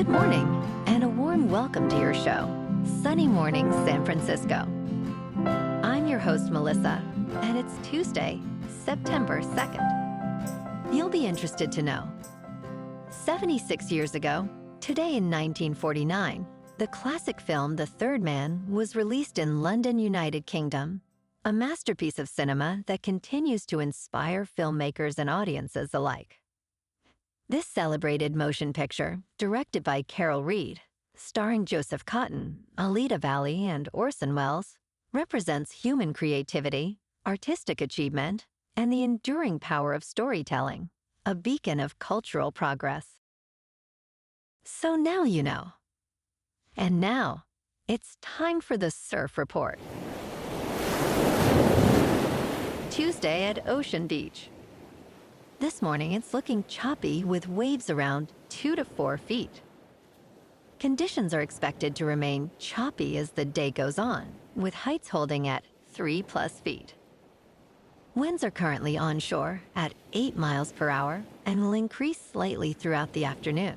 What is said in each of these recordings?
Good morning, and a warm welcome to your show, Sunny Morning San Francisco. I'm your host, Melissa, and it's Tuesday, September 2nd. You'll be interested to know. 76 years ago, today in 1949, the classic film The Third Man was released in London, United Kingdom, a masterpiece of cinema that continues to inspire filmmakers and audiences alike. This celebrated motion picture, directed by Carol Reed, starring Joseph Cotten, Alida Valli, and Orson Welles, represents human creativity, artistic achievement, and the enduring power of storytelling, a beacon of cultural progress. So now you know. And now, it's time for the Surf Report. Tuesday at Ocean Beach. This morning, it's looking choppy with waves around 2 to 4 feet. Conditions are expected to remain choppy as the day goes on, with heights holding at 3+ feet. Winds are currently onshore at 8 miles per hour and will increase slightly throughout the afternoon.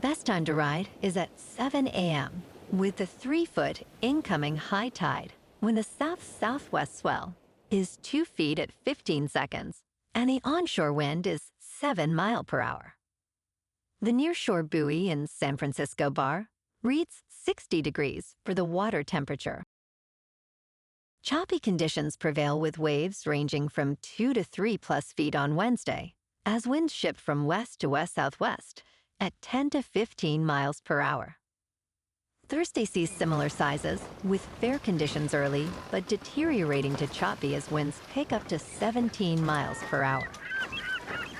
Best time to ride is at 7 a.m. with the 3-foot incoming high tide when the south-southwest swell is 2 feet at 15 seconds and the onshore wind is 7 miles per hour. The nearshore buoy in San Francisco Bar reads 60 degrees for the water temperature. Choppy conditions prevail with waves ranging from 2 to 3+ feet on Wednesday, as winds shift from west to west-southwest at 10 to 15 miles per hour. Thursday sees similar sizes, with fair conditions early, but deteriorating to choppy as winds pick up to 17 miles per hour.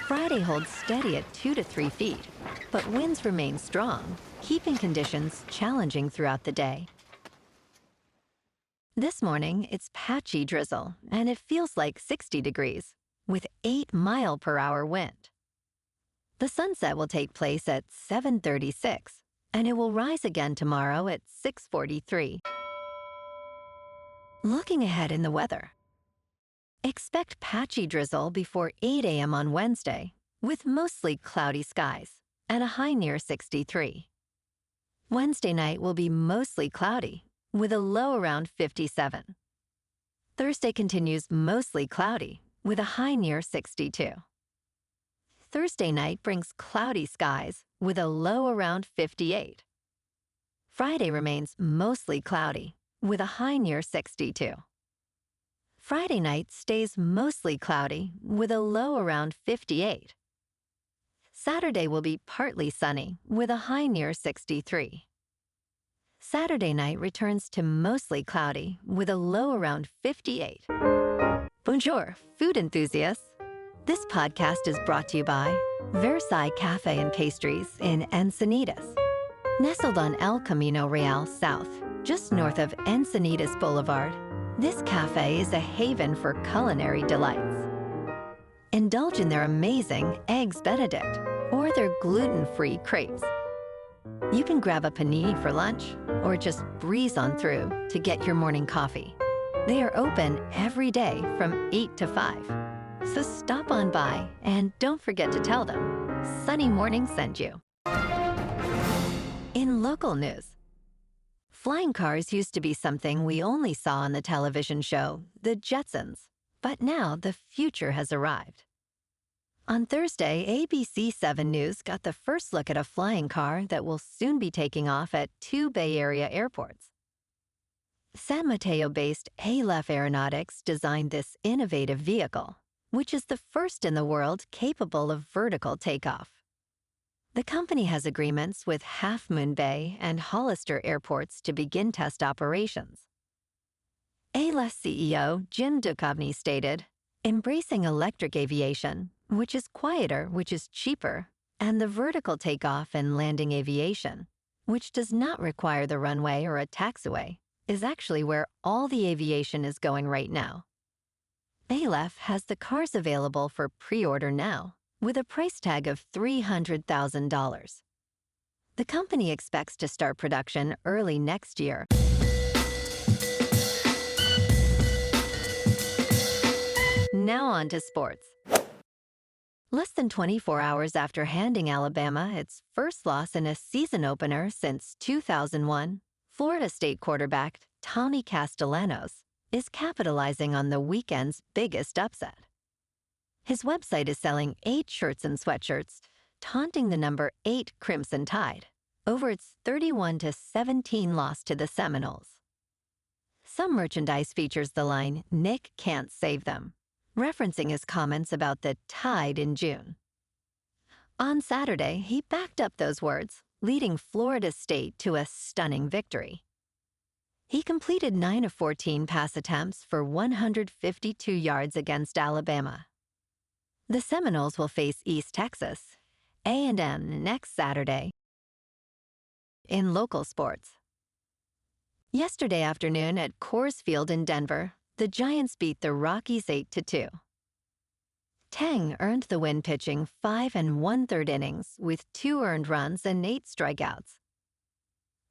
Friday holds steady at 2 to 3 feet, but winds remain strong, keeping conditions challenging throughout the day. This morning, it's patchy drizzle, and it feels like 60 degrees, with 8 mile per hour wind. The sunset will take place at 7:36, and it will rise again tomorrow at 6:43. Looking ahead in the weather. Expect patchy drizzle before 8 a.m. on Wednesday, with mostly cloudy skies, and a high near 63. Wednesday night will be mostly cloudy, with a low around 57. Thursday continues mostly cloudy, with a high near 62. Thursday night brings cloudy skies, with a low around 58. Friday remains mostly cloudy, with a high near 62. Friday night stays mostly cloudy, with a low around 58. Saturday will be partly sunny, with a high near 63. Saturday night returns to mostly cloudy, with a low around 58. Bonjour, food enthusiasts. This podcast is brought to you by Versailles Cafe and Pastries in Encinitas. Nestled on El Camino Real South, just north of Encinitas Boulevard, this cafe is a haven for culinary delights. Indulge in their amazing Eggs Benedict or their gluten-free crepes. You can grab a panini for lunch or just breeze on through to get your morning coffee. They are open every day from 8 to 5. So stop on by and don't forget to tell them Sunny Morning sent you. In local news, flying cars used to be something we only saw on the television show The Jetsons, but now the future has arrived. On Thursday, ABC 7 News got the first look at a flying car that will soon be taking off at 2 Bay Area airports. San Mateo-based Alef Aeronautics designed this innovative vehicle, which is the first in the world capable of vertical takeoff. The company has agreements with Half Moon Bay and Hollister airports to begin test operations. Alef CEO Jim Duchovny stated, "Embracing electric aviation, which is quieter, which is cheaper, and the vertical takeoff and landing aviation, which does not require the runway or a taxiway, is actually where all the aviation is going right now." Alef has the cars available for pre-order now, with a price tag of $300,000. The company expects to start production early next year. Now on to sports. Less than 24 hours after handing Alabama its first loss in a season opener since 2001, Florida State quarterback Tommy Castellanos is capitalizing on the weekend's biggest upset. His website is selling 8 shirts and sweatshirts, taunting the number 8 Crimson Tide over its 31-17 loss to the Seminoles. Some merchandise features the line, "Nick can't save them," referencing his comments about the Tide in June. On Saturday, he backed up those words, leading Florida State to a stunning victory. He completed 9 of 14 pass attempts for 152 yards against Alabama. The Seminoles will face East Texas A&M next Saturday. In local sports. Yesterday afternoon at Coors Field in Denver, the Giants beat the Rockies 8-2. Teng earned the win pitching 5 1/3 innings with 2 earned runs and 8 strikeouts.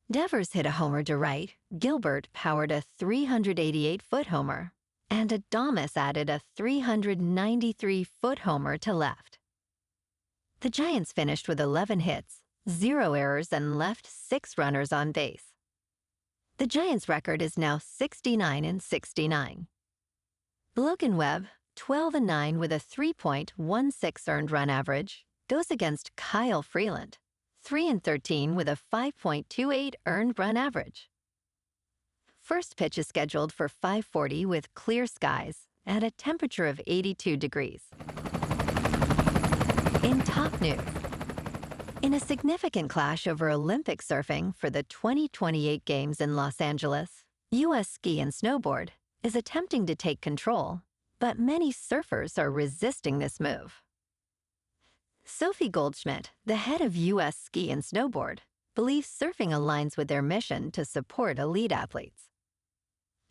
Devers hit a homer to right, Gilbert powered a 388-foot homer, and Adames added a 393-foot homer to left. The Giants finished with 11 hits, 0 errors, and left 6 runners on base. The Giants' record is now 69-69. Logan Webb, 12-9 with a 3.16 earned run average, goes against Kyle Freeland, 3-13 with a 5.28 earned run average. First pitch is scheduled for 5:40 with clear skies at a temperature of 82 degrees. In top news, in a significant clash over Olympic surfing for the 2028 Games in Los Angeles, US Ski and Snowboard is attempting to take control, but many surfers are resisting this move. Sophie Goldschmidt, the head of US Ski and Snowboard, believes surfing aligns with their mission to support elite athletes.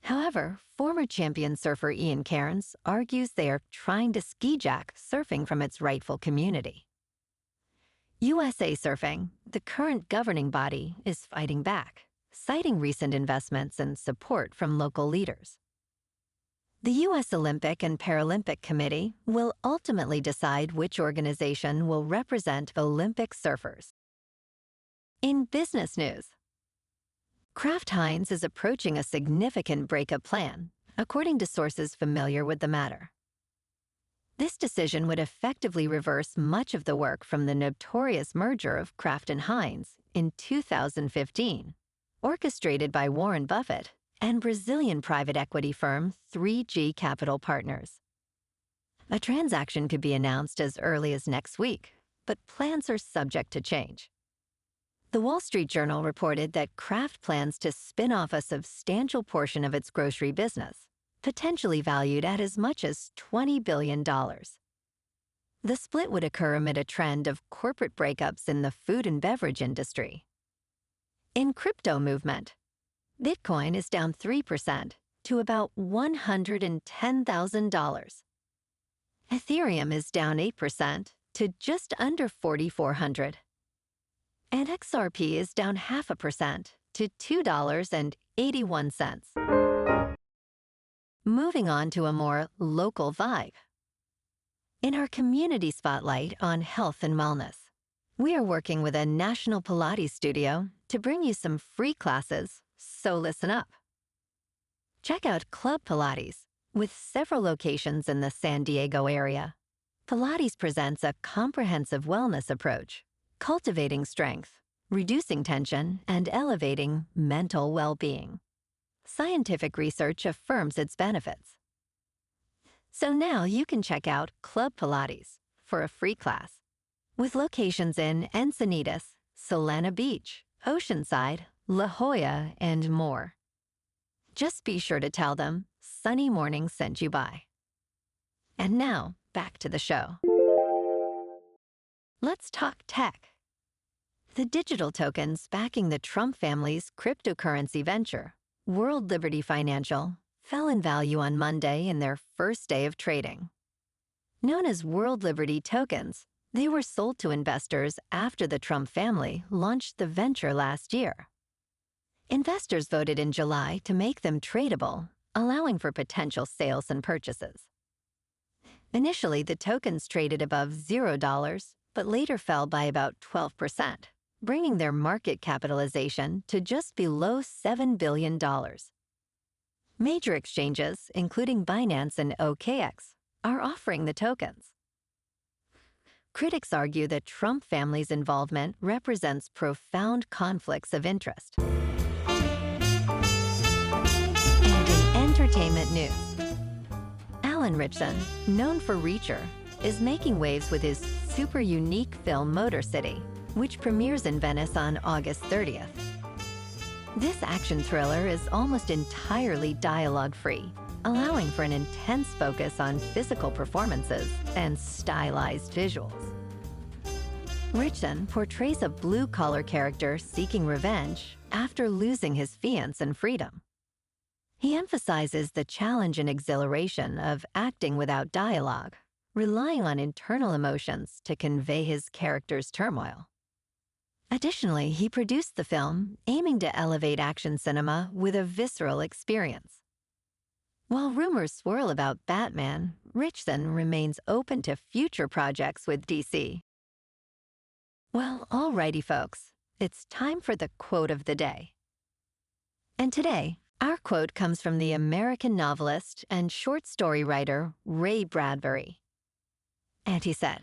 However, former champion surfer Ian Cairns argues they are trying to ski-jack surfing from its rightful community. USA Surfing, the current governing body, is fighting back, citing recent investments and support from local leaders. The U.S. Olympic and Paralympic Committee will ultimately decide which organization will represent Olympic surfers. In business news, Kraft Heinz is approaching a significant breakup plan, according to sources familiar with the matter. This decision would effectively reverse much of the work from the notorious merger of Kraft and Heinz in 2015, orchestrated by Warren Buffett and Brazilian private equity firm 3G Capital Partners. A transaction could be announced as early as next week, but plans are subject to change. The Wall Street Journal reported that Kraft plans to spin off a substantial portion of its grocery business, potentially valued at as much as $20 billion. The split would occur amid a trend of corporate breakups in the food and beverage industry. In crypto movement, Bitcoin is down 3% to about $110,000. Ethereum is down 8% to just under 4,400. And XRP is down 0.5% to $2.81. Moving on to a more local vibe. In our community spotlight on health and wellness, we are working with a national Pilates studio to bring you some free classes, so listen up. Check out Club Pilates, with several locations in the San Diego area. Pilates presents a comprehensive wellness approach, cultivating strength, reducing tension, and elevating mental well-being. Scientific research affirms its benefits. So now you can check out Club Pilates for a free class, with locations in Encinitas, Solana Beach, Oceanside, La Jolla, and more. Just be sure to tell them Sunny Morning sent you by. And now, back to the show. Let's talk tech. The digital tokens backing the Trump family's cryptocurrency venture, World Liberty Financial, fell in value on Monday in their first day of trading. Known as World Liberty tokens, they were sold to investors after the Trump family launched the venture last year. Investors voted in July to make them tradable, allowing for potential sales and purchases. Initially, the tokens traded above $0, but later fell by about 12%, bringing their market capitalization to just below $7 billion. Major exchanges, including Binance and OKX, are offering the tokens. Critics argue that Trump family's involvement represents profound conflicts of interest. And in entertainment news, Alan Ritchson, known for Reacher, is making waves with his super unique film Motor City, which premieres in Venice on August 30th. This action thriller is almost entirely dialogue-free, allowing for an intense focus on physical performances and stylized visuals. Ritchson portrays a blue-collar character seeking revenge after losing his fiancé and freedom. He emphasizes the challenge and exhilaration of acting without dialogue, relying on internal emotions to convey his character's turmoil. Additionally, he produced the film, aiming to elevate action cinema with a visceral experience. While rumors swirl about Batman, Ritchson remains open to future projects with DC. Well, alrighty folks, it's time for the quote of the day. And today, our quote comes from the American novelist and short story writer Ray Bradbury. And he said,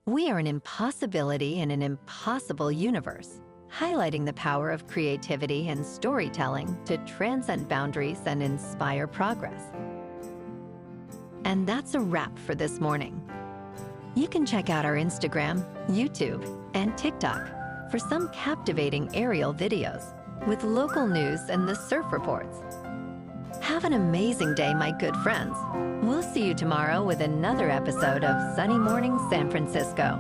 "We are an impossibility in an impossible universe, highlighting the power of creativity and storytelling to transcend boundaries and inspire progress." And that's a wrap for this morning. You can check out our Instagram, YouTube, and TikTok for some captivating aerial videos with local news and the surf reports. Have an amazing day, my good friends. We'll see you tomorrow with another episode of Sunny Morning San Francisco.